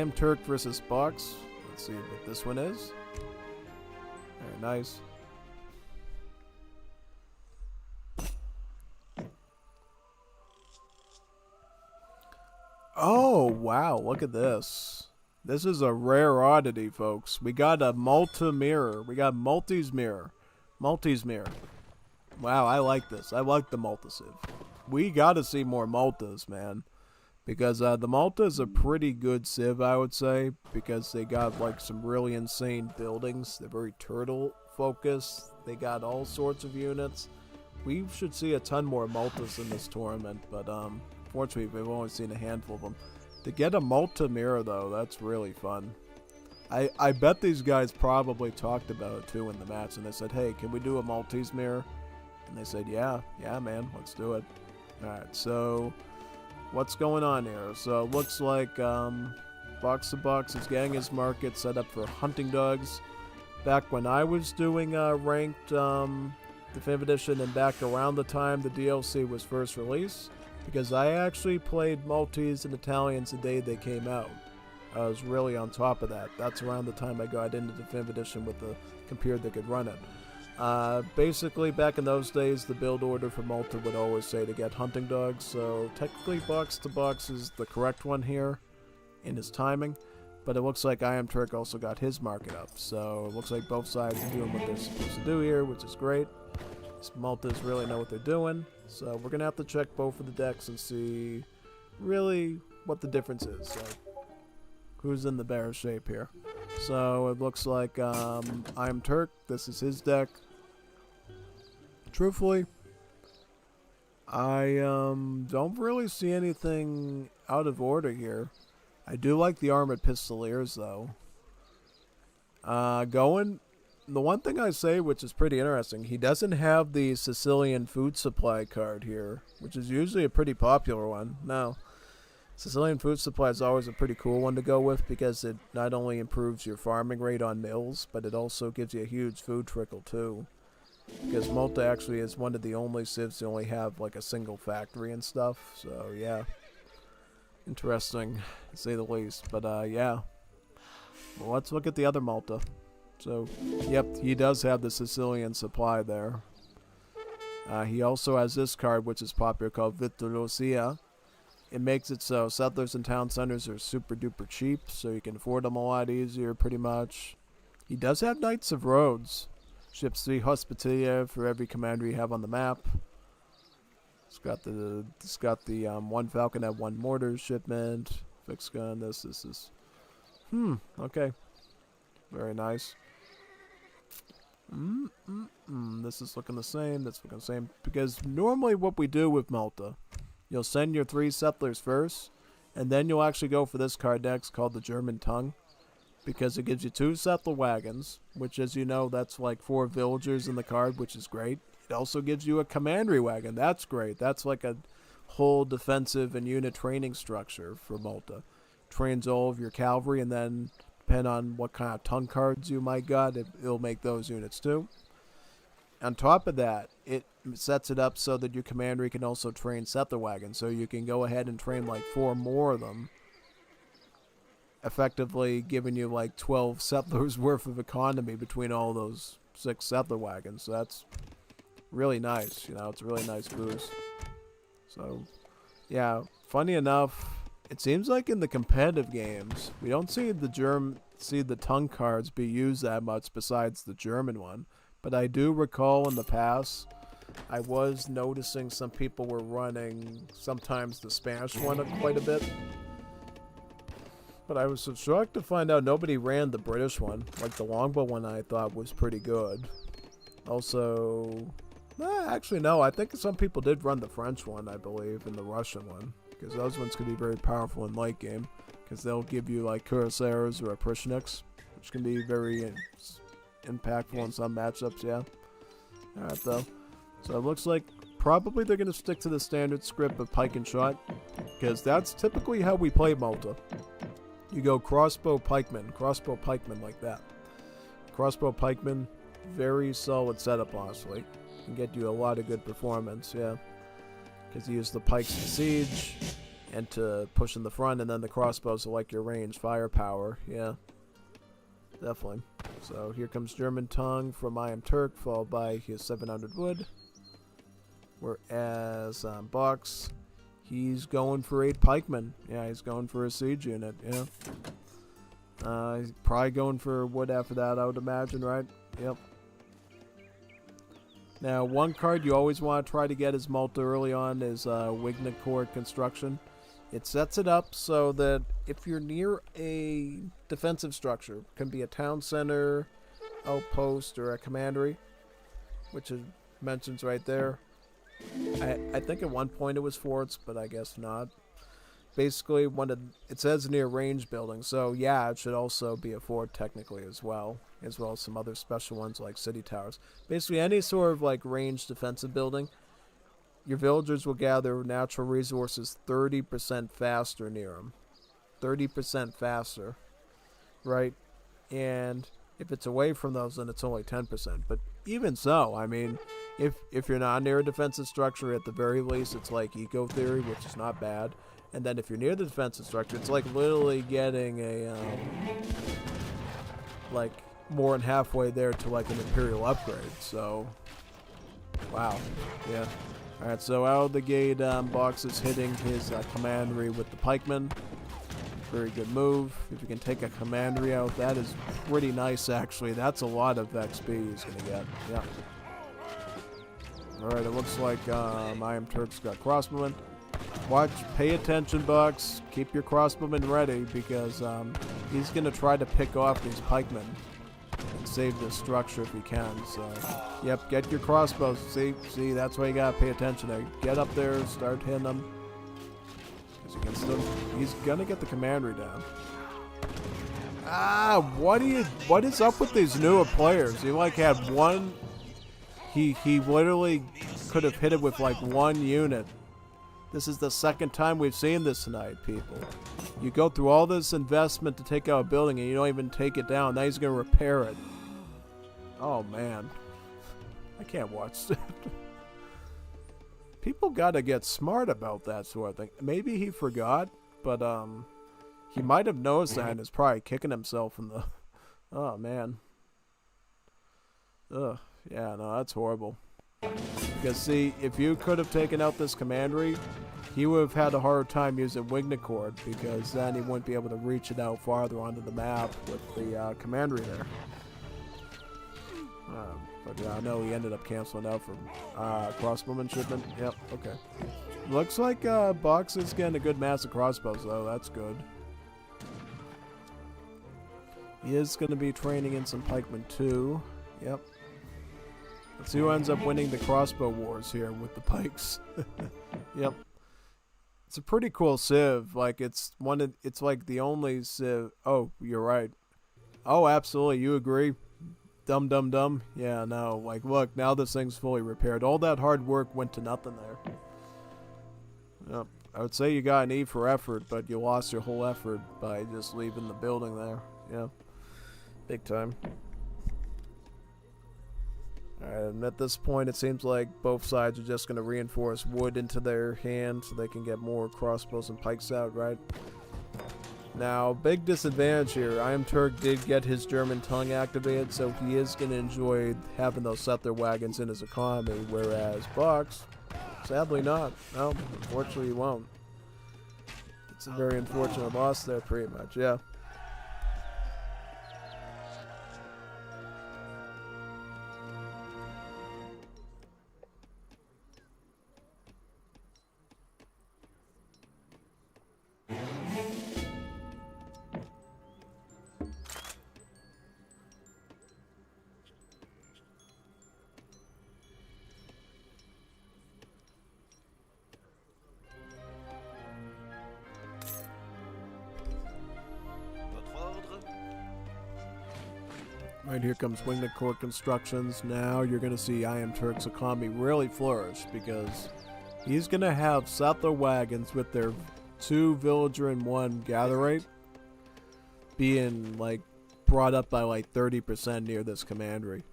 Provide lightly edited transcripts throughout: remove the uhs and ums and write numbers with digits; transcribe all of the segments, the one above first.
iamturk versus box. Let's see what this one is. Very nice. Oh, wow, look at this. This is a rare oddity, folks. We got a multi-mirror. We got Multi's mirror. Multi's mirror. Wow, I like this. I like the multisiv. We gotta see more Maltas, man. Because the Malta is a pretty good civ, I would say. Because they got like some really insane buildings. They're very turtle focused. They got all sorts of units. We should see a ton more Maltas in this tournament. But fortunately, we've only seen a handful of them. To get a Malta mirror, though, that's really fun. I bet these guys probably talked about it, too, in the match. And they said, hey, can we do a Maltese mirror? And they said, yeah, man, let's do it. Alright, so what's going on here? So it looks like box2box is getting his market set up for hunting dogs. Back when I was doing ranked Definitive Edition and back around the time the DLC was first released, because I actually played Maltese and Italians the day they came out. I was really on top of that. That's around the time I got into Definitive Edition with the computer that could run it. Basically, back in those days, the build order for Malta would always say to get hunting dogs, so technically box2box is the correct one here in his timing, but it looks like iamturk also got his market up, so it looks like both sides are doing what they're supposed to do here, which is great. These Maltas really know what they're doing, so we're going to have to check both of the decks and see really what the difference is, so who's in the better shape here. So it looks like iamturk, this is his deck. Truthfully, I don't really see anything out of order here. I do like the armored pistoliers, though. The one thing I say, which is pretty interesting, he doesn't have the Sicilian food supply card here, which is usually a pretty popular one. Now, Sicilian food supply is always a pretty cool one to go with because it not only improves your farming rate on mills, but it also gives you a huge food trickle, too. Because Malta actually is one of the only civs to only have like a single factory and stuff. So yeah, interesting to say the least. But yeah, well, let's look at the other Malta. So yep, he does have the Sicilian supply there. He also has this card, which is popular, called Vitellozia. It makes it so settlers in town centers are super duper cheap, so you can afford them a lot easier, pretty much. He does have Knights of Rhodes. Ships 3 Hospitalia for every commander you have on the map. It's got the one Falcon at 1 mortar shipment. Fixed gun. This is. Okay. Very nice. This is looking the same. That's looking the same. Because normally what we do with Malta, you'll send your 3 settlers first, and then you'll actually go for this card next called the German Tongue. Because it gives you 2 settler wagons, which, as you know, that's like 4 villagers in the card, which is great. It also gives you a commandery wagon. That's great. That's like a whole defensive and unit training structure for Malta. Trains all of your cavalry, and then, depending on what kind of tongue cards you might got, it'll make those units too. On top of that, it sets it up so that your commandery can also train settler wagons, so you can go ahead and train like 4 more of them, effectively giving you like 12 settlers worth of economy between all those 6 settler wagons. So that's really nice, you know, it's a really nice boost. So yeah, funny enough, it seems like in the competitive games we don't see the tongue cards be used that much besides the German one, but I do recall in the past I was noticing some people were running sometimes the Spanish one quite a bit. But I was shocked to find out nobody ran the British one. Like the longbow one I thought was pretty good. Also, actually no, I think some people did run the French one, I believe, and the Russian one. Because those ones can be very powerful in late game. Because they'll give you like cuirassiers or oppressionics, which can be very impactful in some matchups, yeah. Alright though. So it looks like probably they're going to stick to the standard script of pike and shot. Because that's typically how we play Malta. You go crossbow pikeman like that. Crossbow pikeman, very solid setup, honestly. Can get you a lot of good performance, yeah. Because you use the pikes to siege, and to push in the front, and then the crossbows are like your ranged firepower. Yeah, definitely. So here comes German Tongue from iamturk, followed by his 700 wood. Whereas Box, he's going for 8 pikemen. Yeah, he's going for a siege unit. Yeah. He's probably going for wood after that, I would imagine, right? Yep. Now, one card you always want to try to get as multi early on is Revnak Construction. It sets it up so that if you're near a defensive structure, can be a town center, outpost, or a commandery, which it mentions right there. I think at one point it was forts, but I guess not. Basically, it says near range building, so yeah, it should also be a fort technically as well as some other special ones like city towers. Basically, any sort of like ranged defensive building, your villagers will gather natural resources 30% faster near them. 30% faster, right? And if it's away from those, then it's only 10%. But even so, I mean, if you're not near a defensive structure, at the very least, it's like eco theory, which is not bad. And then if you're near the defensive structure, it's like literally getting a, like, more than halfway there to, like, an Imperial upgrade. So, wow. Yeah. Alright, so out of the gate, Box is hitting his commandery with the pikemen. Very good move. If you can take a commandery out, that is pretty nice, actually. That's a lot of XP he's going to get. Yeah. Alright, it looks like iamturk's got crossbowmen. Watch, pay attention, Box. Keep your crossbowmen ready because he's going to try to pick off these pikemen and save this structure if he can. So, yep, get your crossbows. See, that's why you got to pay attention there. Get up there, start hitting them. He's going to get the commandery down. Ah, what is up with these newer players? He like had one, he literally could have hit it with like one unit. This is the second time we've seen this tonight, people. You go through all this investment to take out a building and you don't even take it down. Now he's going to repair it. Oh, man. I can't watch that. People got to get smart about that sort of thing. Maybe he forgot, but he might have noticed that and is probably kicking himself in the... Oh, man. Ugh. Yeah, no, that's horrible. Because, see, if you could have taken out this commandery, he would have had a harder time using Revnak because then he wouldn't be able to reach it out farther onto the map with the commandery there. But yeah, I know he ended up canceling out for crossbowman shipment. Yep, okay. Looks like Box is getting a good mass of crossbows, though. That's good. He is going to be training in some pikemen, too. Yep. Let's see who ends up winning the crossbow wars here with the pikes. Yep. It's a pretty cool civ. Like, it's like the only civ. Oh, you're right. Oh, absolutely. You agree? Dumb. Yeah, no. Like, look, now this thing's fully repaired. All that hard work went to nothing there. Yep. I would say you got an E for effort, but you lost your whole effort by just leaving the building there. Yeah. Big time. And at this point, it seems like both sides are just going to reinforce wood into their hand so they can get more crossbows and pikes out, right? Now, big disadvantage here. iamturk did get his German tongue activated, so he is going to enjoy having those settler wagons in his economy, whereas Box, sadly not. No, unfortunately he won't. It's a very unfortunate loss there, pretty much, yeah. Right, here comes Revnak Constructions. Now you're going to see iamturk's economy really flourish because he's going to have settler wagons with their 2 villager and 1 gather rate being like brought up by like 30% near this commandery.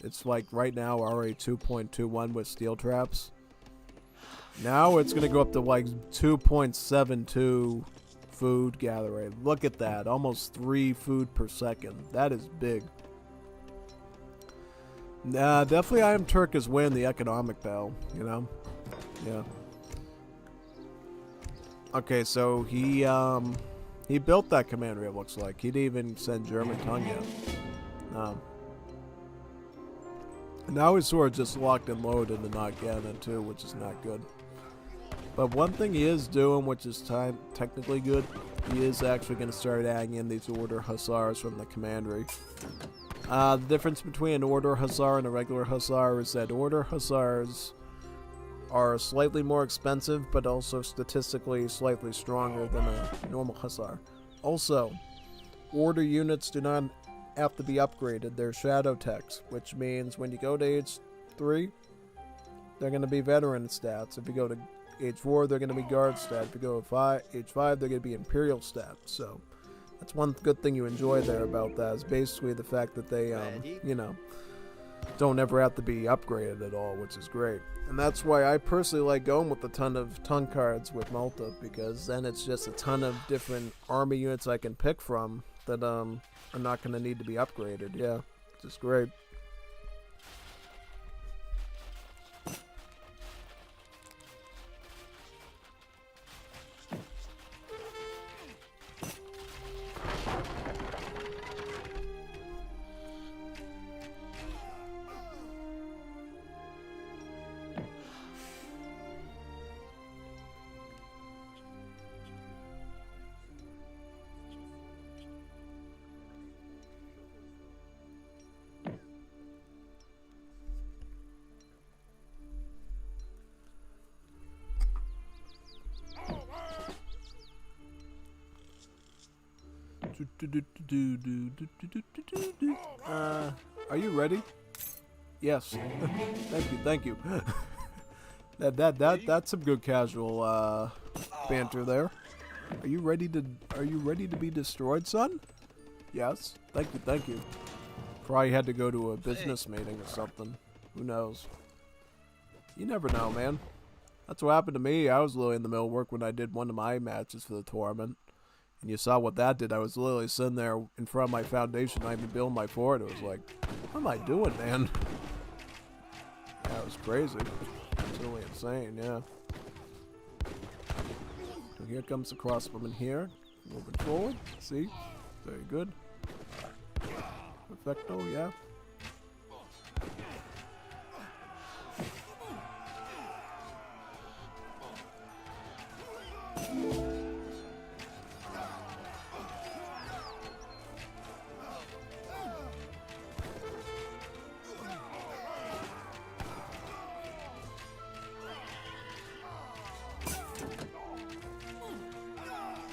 It's like right now already 2.21 with steel traps. Now it's going to go up to like 2.72 food gather rate. Look at that. Almost 3 food per second. That is big. Nah, definitely iamturk is winning the economic battle, you know? Yeah. Okay, so he built that commander, it looks like. He didn't even send German tongue yet. No. Now he's sort of just locked and loaded and not getting it too, which is not good. But one thing he is doing, which is technically good, he is actually going to start adding in these order hussars from the commandery. The difference between an order hussar and a regular hussar is that order hussars are slightly more expensive, but also statistically slightly stronger than a normal hussar. Also, order units do not have to be upgraded. They're shadow techs, which means when you go to age 3, they're going to be veteran stats. If you go to age 4, they're going to be guard stat. If you go to age 5, they're going to be imperial stat. So that's one good thing you enjoy there about that, is basically the fact that they, you know, don't ever have to be upgraded at all, which is great. And that's why I personally like going with a ton of tongue cards with Malta, because then it's just a ton of different army units I can pick from that are not going to need to be upgraded. Yeah, just great. Are you ready? Yes. Thank you. That's some good casual banter there. Are you ready to be destroyed, son? Yes. Thank you. Probably had to go to a business meeting or something. Who knows? You never know, man. That's what happened to me. I was literally in the middle of work when I did one of my matches for the tournament. And you saw what that did. I was literally sitting there in front of my foundation, not even building my fort. It was like, what am I doing, man? Yeah, it was crazy. It's really insane, yeah. So here comes the crossbowman here. Moving forward. See? Very good. Perfecto, yeah.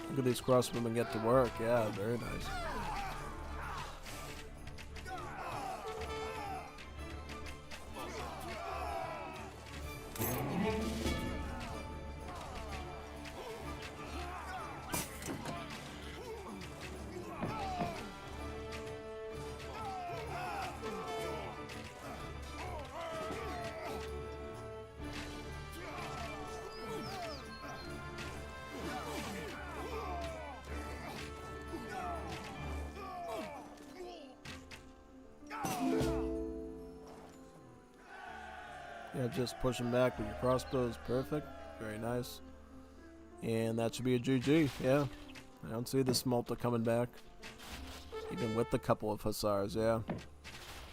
Look at these crossbowmen get to work. Yeah, very nice. Yeah, just pushing back with your crossbow is perfect. Very nice. And that should be a GG, yeah. I don't see this Malta coming back. Even with a couple of hussars, yeah.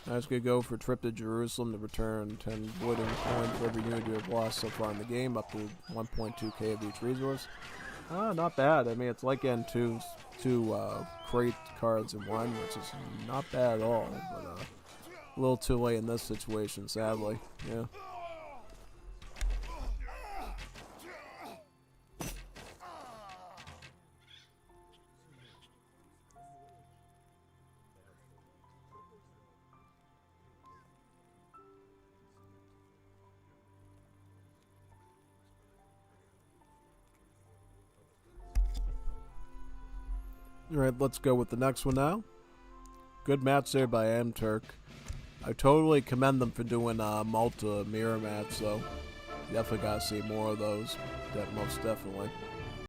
I was going to go for a trip to Jerusalem to return 10 wooden coin for every unit you have lost so far in the game, up to 1.2k of each resource. Not bad. I mean, it's like getting two crate cards in one, which is not bad at all. But a little too late in this situation, sadly. Yeah. Alright, let's go with the next one now. Good match there by iamturk. I totally commend them for doing a Malta mirror match, though. Definitely gotta see more of those. That most definitely.